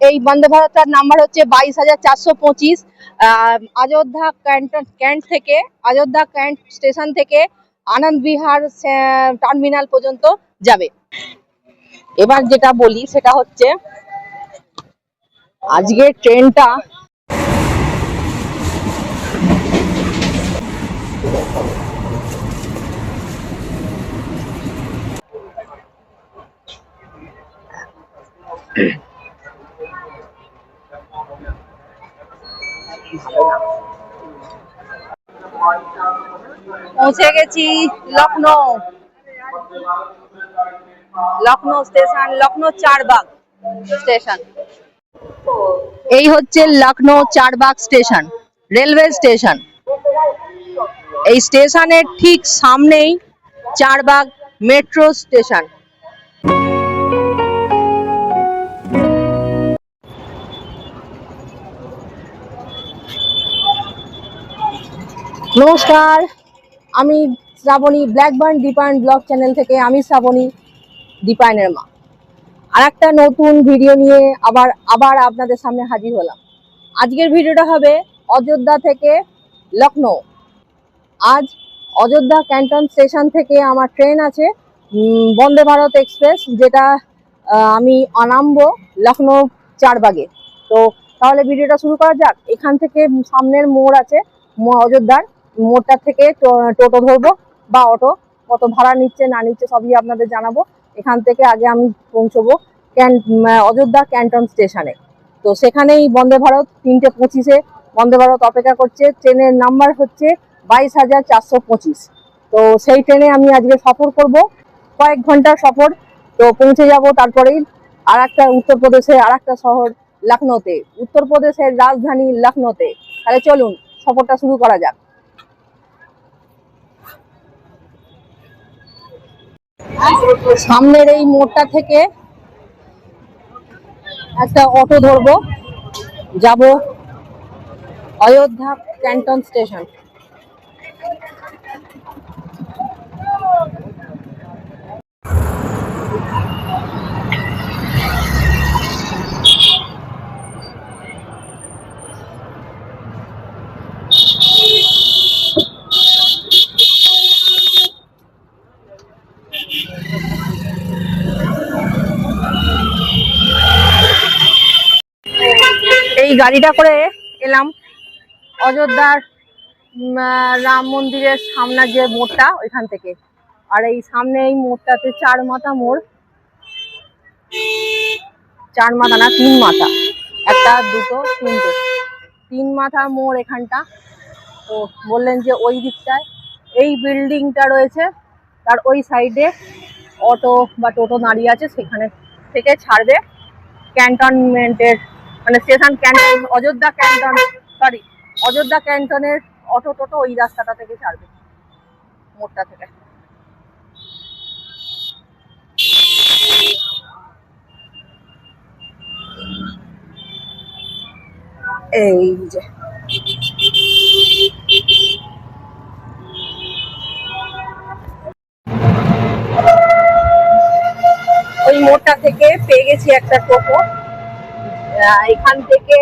এই বন্দে ভারতের নাম্বার হচ্ছে 22,425। অযোধ্যা ক্যান্ট থেকে, অযোধ্যা ক্যান্ট স্টেশন থেকে আনন্দ বিহার টার্মিনাল পর্যন্ত যাবে। এবার যেটা বলি সেটা হচ্ছে আজকের ট্রেনটা পৌঁছে গেছি লখনৌ। Lucknow station, Lucknow Charbagh station. এই হচ্ছে Lucknow Charbagh station, railway station. এই স্টেশনের ঠিক সামনেই চারবাগ মেট্রো স্টেশন। নমস্কার, আমি Shrabani, Blackburn Dipayan blog channel থেকে। আমি শ্রাবণী, দীপায়নের মা। আর একটা নতুন ভিডিও নিয়ে আবার আপনাদের সামনে হাজির হলাম। আজকের ভিডিওটা হবে অযোধ্যা থেকে লখনৌ। আজ অযোধ্যা ক্যান্টন স্টেশন থেকে আমার ট্রেন আছে বন্দে ভারত এক্সপ্রেস, যেটা আমি নামবো লখনৌ চারবাগে। তো তাহলে ভিডিওটা শুরু করা যাক। এখান থেকে সামনের মোড় আছে অযোধ্যার, মোড়টা থেকে টোটো ধরবো বা অটো, কত ভাড়া নিচ্ছে না নিচ্ছে সবই আপনাদের জানাবো। এখান থেকে আগে আমি পৌঁছবো অযোধ্যা ক্যান্টন স্টেশনে। তো সেখানেই বন্দে ভারত 3:25-এ বন্দে ভারত অপেক্ষা করছে। ট্রেনের নাম্বার হচ্ছে 22,425। তো সেই ট্রেনে আমি আজকে সফর করব, কয়েক ঘন্টার সফর। তো পৌঁছে যাব তারপরেই আর একটা উত্তরপ্রদেশের আর একটা শহর লখনৌতে, উত্তরপ্রদেশের রাজধানী লখনৌতে। তাহলে চলুন সফরটা শুরু করা যাক। সামনের এই মোড়টা থেকে একটা অটো ধরবো, যাব অযোধ্যা ক্যান্টন স্টেশন। এই গাড়িটা করে এলাম অযোধ্যার রাম মন্দিরের সামনের যে মোড়টা, ওইখান থেকে। আর এই সামনে এই মোড়টাতে চার মাথা মোড়, চার মাথা না, তিন মাথা, একটা দুটো তিনটে, তিন মাথা মোড় এখানটা। তো বললেন যে ওই দিকটায় এই বিল্ডিংটা রয়েছে, তার ওই সাইডে অটো বা টোটো দাঁড়িয়ে আছে, সেখানে থেকে ছাড়বে ক্যান্টনমেন্টের, মানে station canton, Ayodhya canton, sorry Ayodhya ক্যান্টনের অটো টোটো ওই রাস্তাটা থেকে ছাড়বে, মোড়টা থেকে। এই যে ওই মোড়টা থেকে পেয়ে গেছি একটা টোটো। এখান থেকে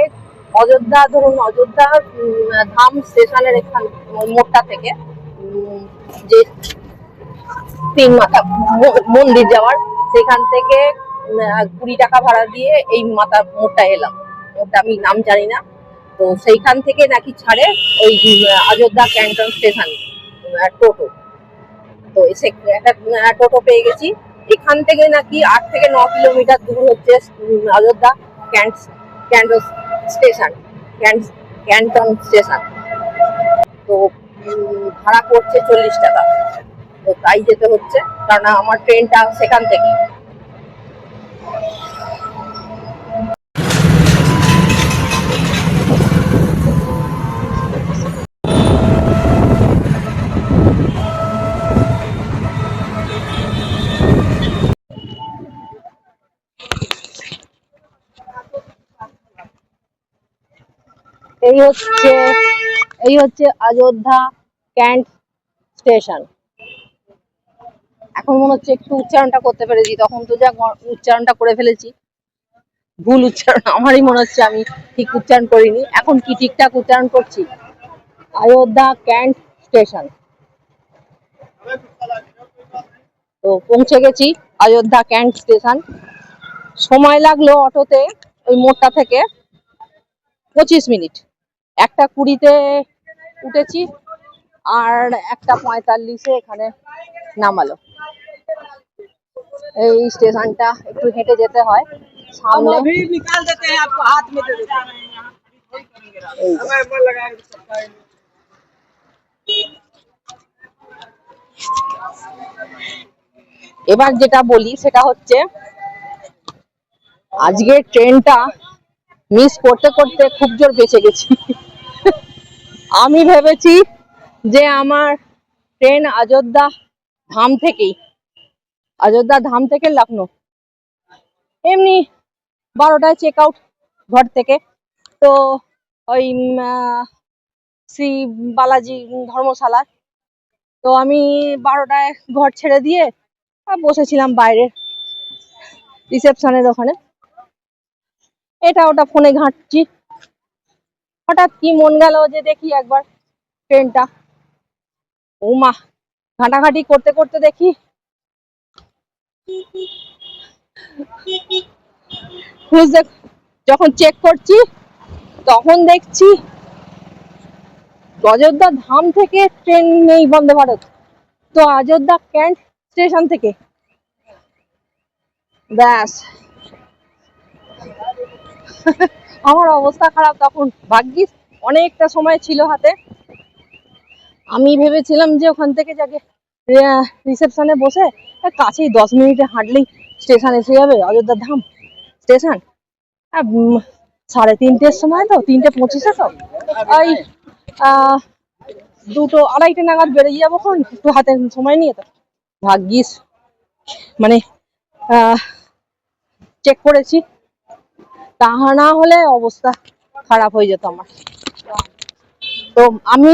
অযোধ্যা, ধরুন অযোধ্যা ধাম স্টেশনের এখান মোড়টা থেকে যে তিন মাথা মন্দির যাওয়ার, সেখান থেকে 20 টাকা ভাড়া দিয়ে এই মাথা মোড়টা এলাম। মোড়টা আমি নাম জানি না। তো সেইখান থেকে নাকি ছাড়ে ওই অযোধ্যা ক্যান্টন স্টেশন টোটো। তো একটা টোটো পেয়ে গেছি। এখান থেকে নাকি 8 থেকে 9 কিলোমিটার দূর হচ্ছে Ayodhya Canton station, Canton station. তো ভাড়া পড়ছে 40 টাকা। তো তাই যেতে হচ্ছে, কারণ আমার ট্রেনটা সেখান থেকে। এই হচ্ছে অযোধ্যা ক্যান্ট স্টেশন। এখন মনে হচ্ছে একটু উচ্চারণটা করতে পেরেছি, তখন তো যা উচ্চারণটা করে ফেলেছি। ভুল উচ্চারণ, আমারই মনে হচ্ছে আমি ঠিক উচ্চারণ করিনি। এখন কি ঠিকঠাক উচ্চারণ করছি? Ayodhya can't station. তো পৌঁছে গেছি অযোধ্যা ক্যান্ট স্টেশন। সময় লাগলো অটোতে ওই মোড়টা থেকে 25 মিনিট। 1:20-তে উঠেছি আর 1:45-এ এখানে নামালো। এই স্টেশনটা একটু হেঁটে যেতে হয় সামনে। এবার যেটা বলি সেটা হচ্ছে আজকের ট্রেনটা মিস করতে করতে খুব জোর বেঁচে গেছি। আমি ভেবেছি যে আমার ট্রেন অযোধ্যা ধাম থেকে লখনৌ। এমনি 12টায় চেক আউট ঘর থেকে। তো ওই শ্রী বালাজি ধর্মশালা। তো আমি 12টায় ঘর ছেড়ে দিয়ে বসেছিলাম বাইরের রিসেপশনের ওখানে, এটা ওটা ফোনে ঘাঁটছি। হঠাৎ কি মন গেল যে দেখি একবার ট্রেনটা। ও মা, ঘাঁটাঘাঁটি করতে করতে দেখি যখন চেক করছি তখন দেখছি অযোধ্যা ধাম থেকে ট্রেন নেই বন্দে ভারত, তো অযোধ্যা ক্যান্ট স্টেশন থেকে। ব্যাস, আমার অবস্থা খারাপ তখন। ভাগ্যিস অনেকটা সময় ছিল হাতে। আমি ভেবেছিলাম যে ওখান থেকে যাকে রিসেপশনে বসে কাছেই 10 মিনিটে হাঁটলেই স্টেশন এসে যাবে, অযোধ্যা ধাম স্টেশন। 3:30-এর সময়, তো 3:25-এ, তো ওই 2-2:30 নাগাদ বেরিয়ে যাবো, একটু হাতে সময় নিয়ে। তো ভাগ্যিস মানে চেক করেছি, তা না হলে অবস্থা খারাপ হয়ে যেত আমার। তো আমি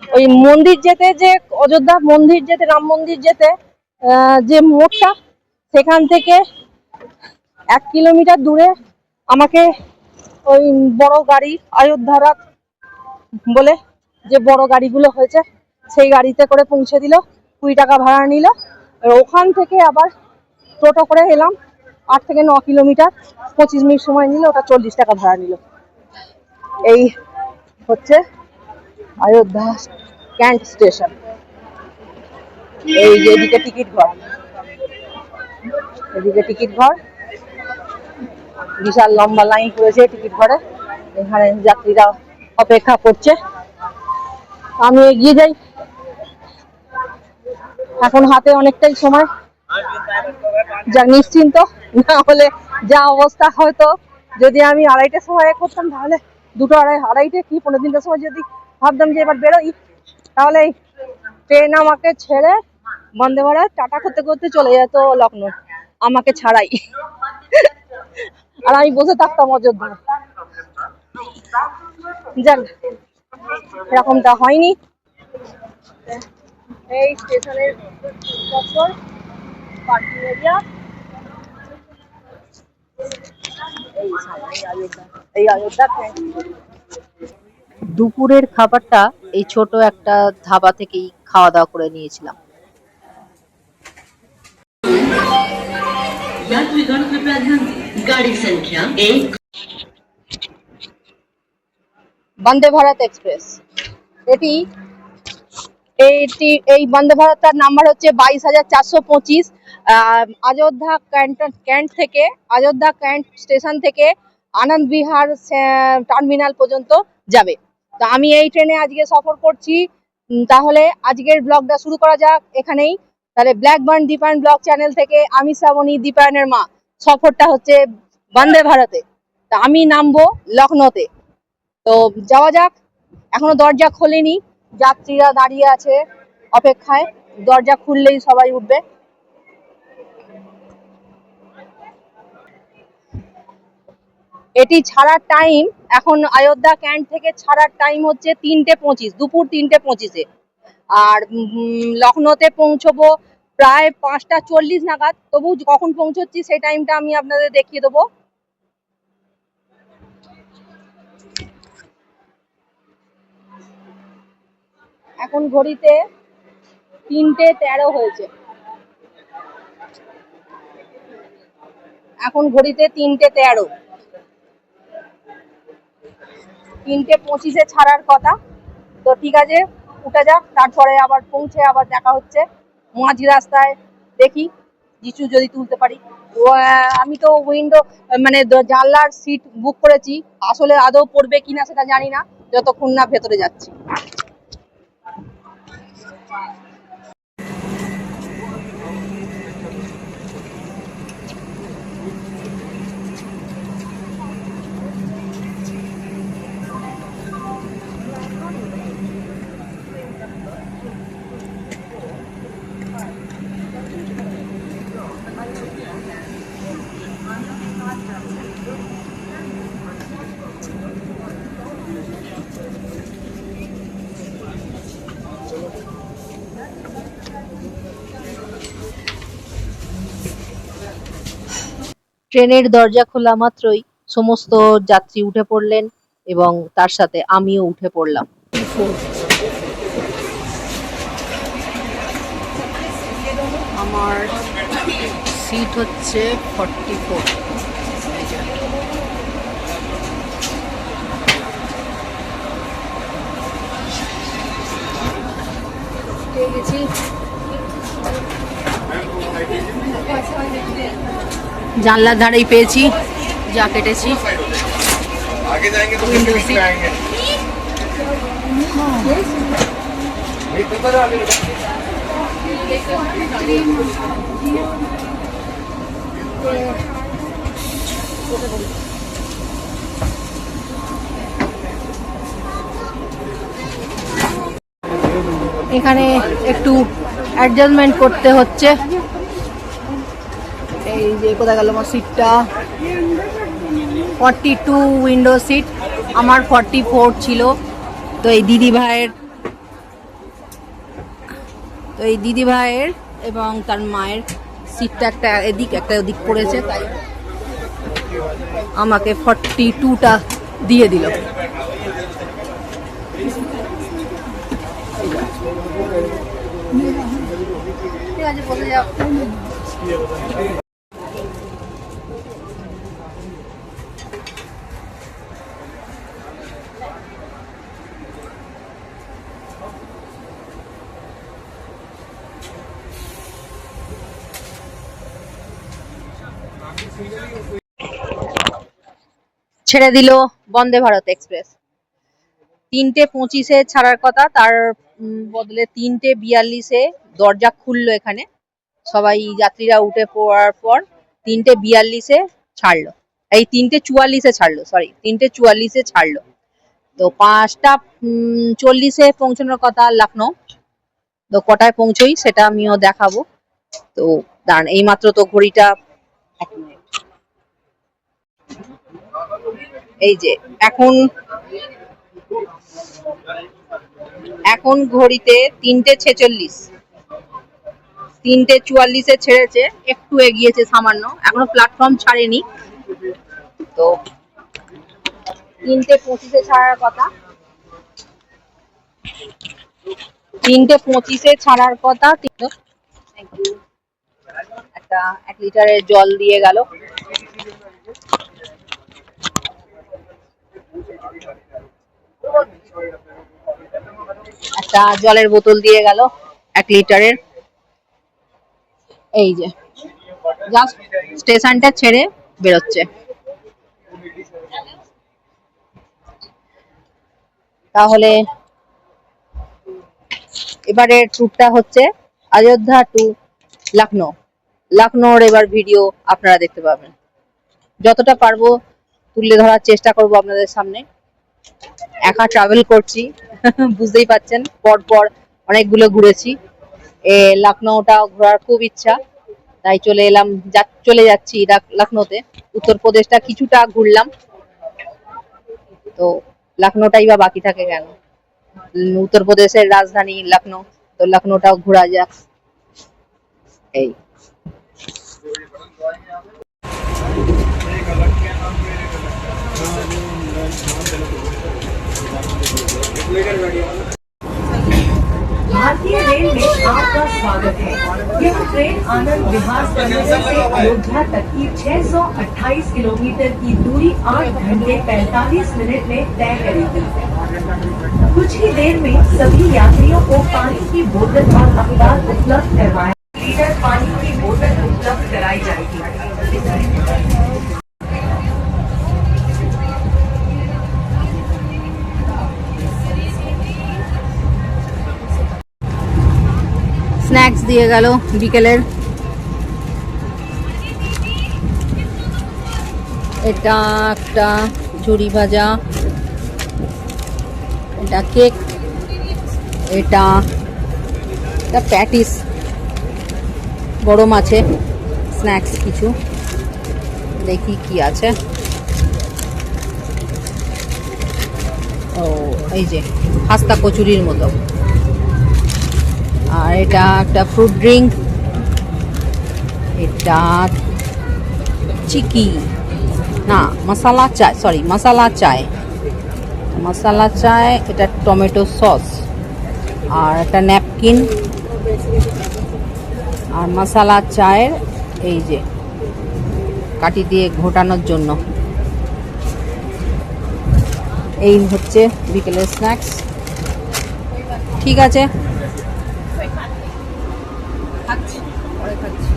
ওই মন্দির যেতে, যে অযোধ্যা মন্দির যেতে, রাম মন্দির যেতে যে মোড়টা, সেখান থেকে 1 কিলোমিটার দূরে আমাকে ওই বড় গাড়ি, অযোধ্যা রথ বলে যে বড় গাড়িগুলো হয়েছে, সেই গাড়িতে করে পৌঁছে দিল। 20 টাকা ভাড়া নিল। ওখান থেকে আবার টোটো করে এলাম 8 থেকে 9 কিলোমিটার, 25 মিনিট সময় নিল, ওটা 40 টাকা ভাড়া নিল। এই হচ্ছে অযোধ্যা ক্যান্ট স্টেশন। এই যে এদিকে টিকিট ঘর, এদিকে টিকিট ঘর, বিশাল লম্বা লাইন পড়েছে টিকিট ঘরে। এখানে যাত্রীরা অপেক্ষা করছে। আমি এগিয়ে যাই, এখন হাতে অনেকটাই সময়, যা নিশ্চিন্ত। না হলে যা অবস্থা, হয়তো যদি আমি 2:30-টার সময় করতাম, তাহলে 2:30 কি 3:45-টার সময় যদি ভাবতাম যে এবার বেরোই, তাহলে ট্রেন আমাকে ছেড়ে বন্দে ভারত টাটা করতে করতে চলে যেত লখনৌ, আমাকে ছাড়াই। আর আমি বসে থাকতাম অযোধ্যা। যাক, এরকমটা হয়নি। এই স্টেশনের চত্বর, পার্কিং এরিয়া, এই অযোধ্যা। দুপুরের খাবারটা এই ছোট একটা ধাবা থেকেই খাওয়া দাওয়া করে নিয়েছিলাম। বন্দে ভারত এক্সপ্রেস। এটি এই বন্দে ভারতটার নাম্বার হচ্ছে 22,425। অযোধ্যা ক্যান্ট থেকে, অযোধ্যা ক্যান্ট স্টেশন থেকে আনন্দ বিহার টার্মিনাল পর্যন্ত যাবে। তো আমি এই ট্রেনে আজকে সফর করছি। তাহলে আজকের ব্লগটা শুরু করা যাক এখানেই। তাহলে ব্ল্যাকবার্ন দীপায়ন ব্লগ চ্যানেল থেকে আমি শ্রাবণী, দীপায়নের মা। সফরটা হচ্ছে বন্দে ভারতে। তা আমি নামবো লখনৌতে। তো যাওয়া যাক। এখনো দরজা খোলেনি, যাত্রীরা দাঁড়িয়ে আছে অপেক্ষায়। দরজা খুললেই সবাই উঠবে। এটি ছাড়ার টাইম, এখন অযোধ্যা ক্যান্ট থেকে ছাড়ার টাইম হচ্ছে 3:25, দুপুর 3:25-এ। আর লখনৌতে পৌঁছবো প্রায় 5:40 নাগাদ। তবু কখন পৌঁছচ্ছি সেই টাইমটা আমি আপনাদের দেখিয়ে দেবো। এখন ঘড়িতে 3:13 হয়েছে। এখন ঘড়িতে 3:13, 3:25 ছাড়ার কথা। তো ঠিক আছে, উঠে যাক, তারপরে আবার পৌঁছে আবার দেখা হচ্ছে মাঝ রাস্তায়। দেখি যিশু যদি তুলতে পারি। আমি তো উইন্ডো মানে জানলার সিট বুক করেছি, আসলে আদৌ পড়বে কিনা সেটা জানি না যতক্ষণ না ভেতরে যাচ্ছি। ট্রেনের দরজা খোলা মাত্রই সমস্ত যাত্রী উঠে পড়লেন এবং তার সাথে আমিও উঠে পড়লাম। আমার সিট হচ্ছে 44। গেছি জানলার ধারেই পেয়েছি যা কেটেছি। Window seat. এখানে একটু অ্যাডজাস্টমেন্ট করতে হচ্ছে। এই যে কোথায় গেল আমার সিটটা, 42 উইন্ডো সিট, আমার 44 ছিল। তো এই দিদি ভাইয়ের এবং তার মায়ের সিটটা একটা এদিক একটা ওদিক পড়েছে, তাই আমাকে 42টা দিয়ে দিল। ঠিক আছে, বলে যাও। ছেড়ে দিল বন্দে ভারত এক্সপ্রেস। 3:25 ছাড়ার কথা, তার বদলে 3:42 দরজা খুললো। এখানে সবাই যাত্রীরা উঠে পড়ার পর 3:42 ছাড়লো, এই 3:44 ছাড়লো, সরি 3:44 ছাড়লো। তো 5:40 পৌঁছানোর কথা লখনৌ। তো কটায় পৌঁছই সেটা আমিও দেখাবো। তো দাঁড়ান, এই মাত্র তো ঘড়িটা, এই যে এখন ঘড়িতে 3:46, 3:44 ছেড়েছে, একটু এগিয়েছে সামান্য, এখনো প্ল্যাটফর্ম ছাড়েনি। তো 3:25 ছাড়ার কথা, 3:25 ছাড়ার কথা। একটা 1 লিটারের জল দিয়ে গেল। একটা জলের বোতল দিয়ে গেল 1 লিটারের। এই যে জাস্ট স্টেশনটা ছেড়ে বেরোচ্ছে। তাহলে এবারে ট্যুরটা হচ্ছে অযোধ্যা টু লখনৌ। লখনৌর এবার ভিডিও আপনারা দেখতে পাবেন, যতটা পারবো তুলে ধরার চেষ্টা করব আপনাদের সামনে। একা ট্রাভেল করছি বুঝতেই পাচ্ছেন, পরপর অনেকগুলো ঘুরেছি। লখনৌটা ঘোরার খুব ইচ্ছা, তাই চলে যাচ্ছি লখনৌতে। উত্তরপ্রদেশটা কিছুটা ঘুরলাম, তো লখনৌটাই বা বাকি থাকে কেন? উত্তরপ্রদেশের রাজধানী লখনৌ, তো লখনৌটাও ঘোরা যাক। এই आपका स्वागत है। यह ट्रेन आनंद विहार टर्मिनल से अयोध्या तक की 628 किलोमीटर की दूरी 8 घंटे 45 मिनट में तय करेगी। कुछ ही देर में सभी यात्रियों को पानी की बोतल और अखबार उपलब्ध करवाया। लीटर पानी की बोतल उपलब्ध कराई जाएगी। স্ন্যাক্স দিয়ে গেল বিকেলের। এটা একটা ঝুরি ভাজা, এটা কেক, এটা প্যাটিস, বড় মাছে স্ন্যাক্স কিছু, দেখি কি আছে। ও এই যে খাস্তা কচুরির মতো। আর এটা একটা ফ্রুট ড্রিঙ্ক, এটা চিকি না মশলা চায়, সরি মশলা চায়, মশলা চায়, এটা টমেটো সস, আর একটা ন্যাপকিন, আর মশলা চায়ের এই যে কাটি দিয়ে ঘোটানোর জন্য। এই হচ্ছে বিকেলের স্ন্যাক্স। ঠিক আছে, খাচ্ছি, পরে খাচ্ছি।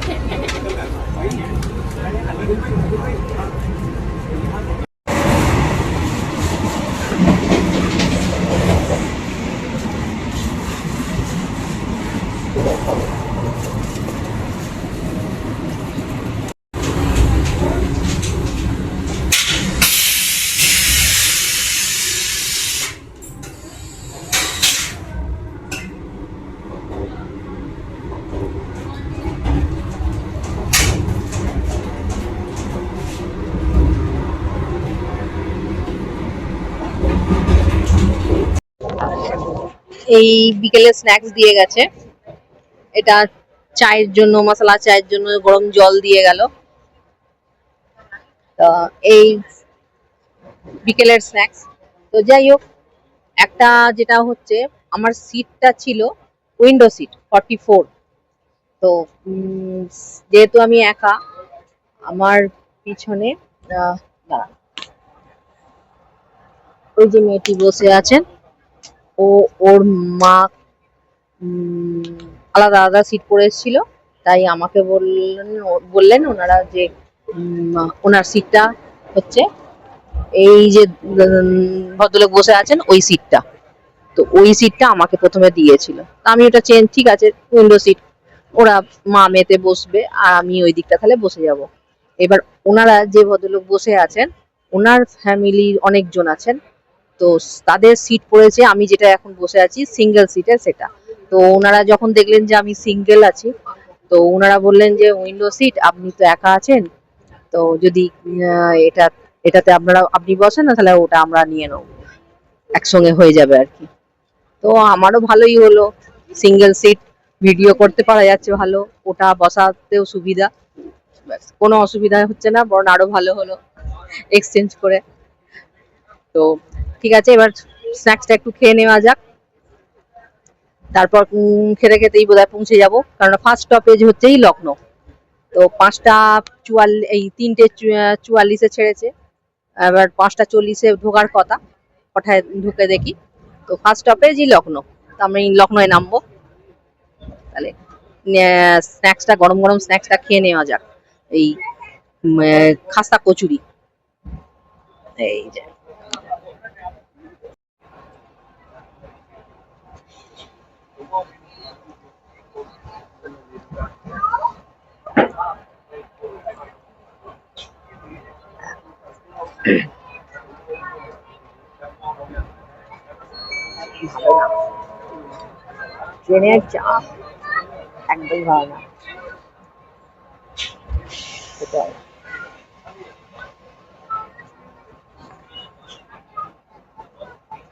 এই বিকেলে স্ন্যাক্স দিয়ে গেছে। এটা চায়ের জন্য, মশলা চায়ের জন্য গরম জল দিয়ে গেল। তো এই বিকেলের স্ন্যাক্স। তো যাই হোক, একটা যেটা হচ্ছে আমার সিটটা ছিল উইন্ডো সিট 44। তো যেহেতু আমি একা, আমার পিছনে দাঁড়ান, ওই যে মেয়েটি বসে আছেন, ওর মা আলাদা আলাদা সিট করে এসেছিল, তাই আমাকে বললেন ওনারা যে ওনার সিটটা হচ্ছে এই যে ভদ্রলোক বসে আছেন ওই সিটটা। তো ওই সিটটা আমাকে প্রথমে দিয়েছিল। আমি ওটা চেঞ্জ, ঠিক আছে উইন্ডো সিট, ওরা মা মেয়েতে বসবে আর আমি ওই দিকটা তাহলে বসে যাব। এবার ওনারা যে ভদ্রলোক বসে আছেন, ওনার ফ্যামিলির অনেকজন আছেন, তো তাদের সিট পড়েছে আমি যেটা এখন বসে আছি সিঙ্গেল সিটের সেটা। তো ওনারা যখন দেখলেন যে আমি সিঙ্গেল আছি, তো ওনারা বললেন যে উইন্ডো সিট, আপনি তো একা আছেন, তো যদি এটাতে আপনি বসেন না, তাহলে ওটা আমরা নিয়ে নেব, একসঙ্গে হয়ে যাবে আর কি। তো আমারও ভালোই হলো, সিঙ্গেল সিট, ভিডিও করতে পারা যাচ্ছে ভালো, ওটা বসাতেও সুবিধা, কোনো অসুবিধা হচ্ছে না, বরং আরো ভালো হলো এক্সচেঞ্জ করে। তো ঠিক আছে, এবার স্ন্যাক্সটা একটু খেয়ে নেওয়া যাক, তারপর খেতে খেতেই বোধহয় পৌঁছে যাব, কারণ ফার্স্ট স্টপেজ হচ্ছেই লখনৌ। তো 3:44 ছেড়েছে, এবার 5:40 ঢোকার কথা, কোথায় ঢুকে দেখি তো ফার্স্ট স্টপেজই লখনৌ। তো আমি লখনৌয়ে নামবো, তাহলে স্ন্যাক্সটা, গরম গরম স্ন্যাক্সটা খেয়ে নেওয়া যাক। এই খাস্তা কচুরি, এই যে ভালো না, ট্রেনের চাপ একদমই ভালো না, সেটাই।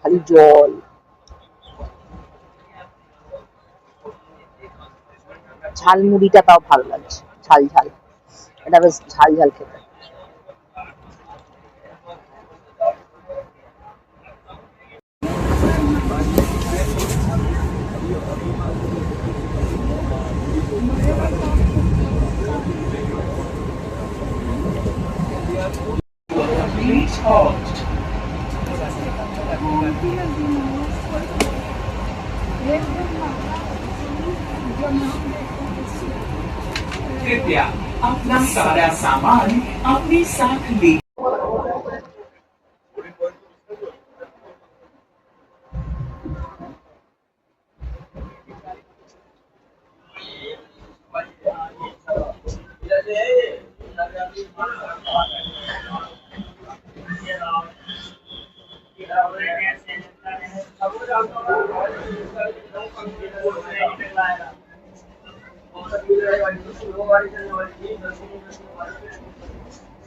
খালি জল, ঝালমুড়িটা তাও ভালো লাগছে, ঝাল ঝাল, এটা বেশ ঝাল ঝাল খেতে। halt. कृपया अपना सारा सामान अपने साथ ले।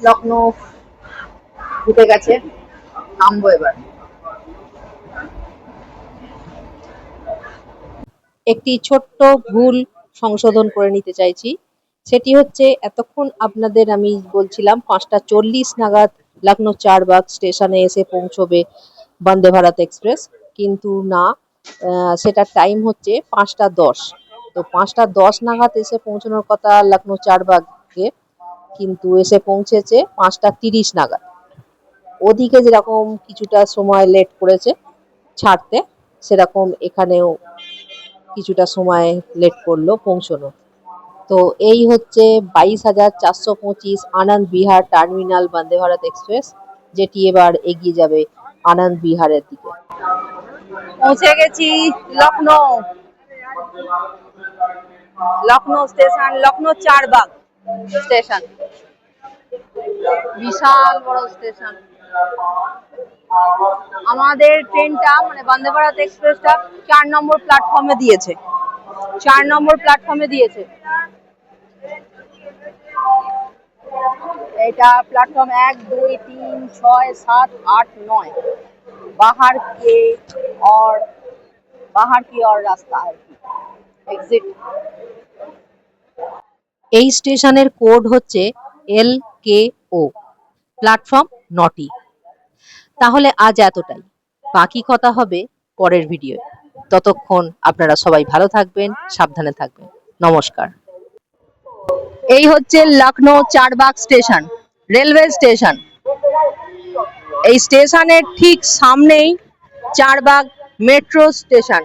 লখনৌ ঢুকে গেছে, নামবো এবার। একটি ছোট্ট ভুল সংশোধন করে নিতে চাইছি, সেটি হচ্ছে এতক্ষণ আপনাদের আমি বলছিলাম 5:40 নাগাদ লখনৌ চারবাগ স্টেশনে এসে পৌঁছবে বন্দে ভারত এক্সপ্রেস, কিন্তু না, সেটার টাইম হচ্ছে 5:10। তো 5:10 নাগাদ এসে পৌঁছানোর কথা লখনৌ চারবাগে, কিন্তু এসে পৌঁছেছে 5:30 নাগাদ। ওদিকে যেরকম কিছুটা সময় লেট করেছে ছাড়তে, সেরকম এখানেও কিছুটা সময় লেট করলো পৌঁছানো। তো এই হচ্ছে 22,425 আনন্দ বিহার টার্মিনাল বন্দে ভারত এক্সপ্রেস, যেটি এবার এগিয়ে যাবে আনন্দ বিহারের দিকে। পৌঁছে গেছি লখনৌ, লখনৌ স্টেশন, লখনৌ চারবাগ স্টেশন, বিশাল বড় স্টেশন। আমাদের ট্রেনটা মানে বন্দে ভারত এক্সপ্রেসটা 4 নম্বর প্ল্যাটফর্মে দিয়েছে, 4 নম্বর প্ল্যাটফর্মে দিয়েছে। এটা প্ল্যাটফর্ম 1, 2, 3, 6, 7, 8, 9 बाहर की और रास्ता है एग्जिट। এই স্টেশনের কোড হচ্ছে LKO, প্ল্যাটফর্ম 9টি। তাহলে আজ এতটাই, বাকি কথা হবে পরের ভিডিও। ততক্ষণ আপনারা সবাই ভালো থাকবেন, সাবধানে থাকবেন। নমস্কার। এই হচ্ছে Lucknow Charbagh station, railway station. এই স্টেশনের ঠিক সামনেই চারবাগ মেট্রো স্টেশন।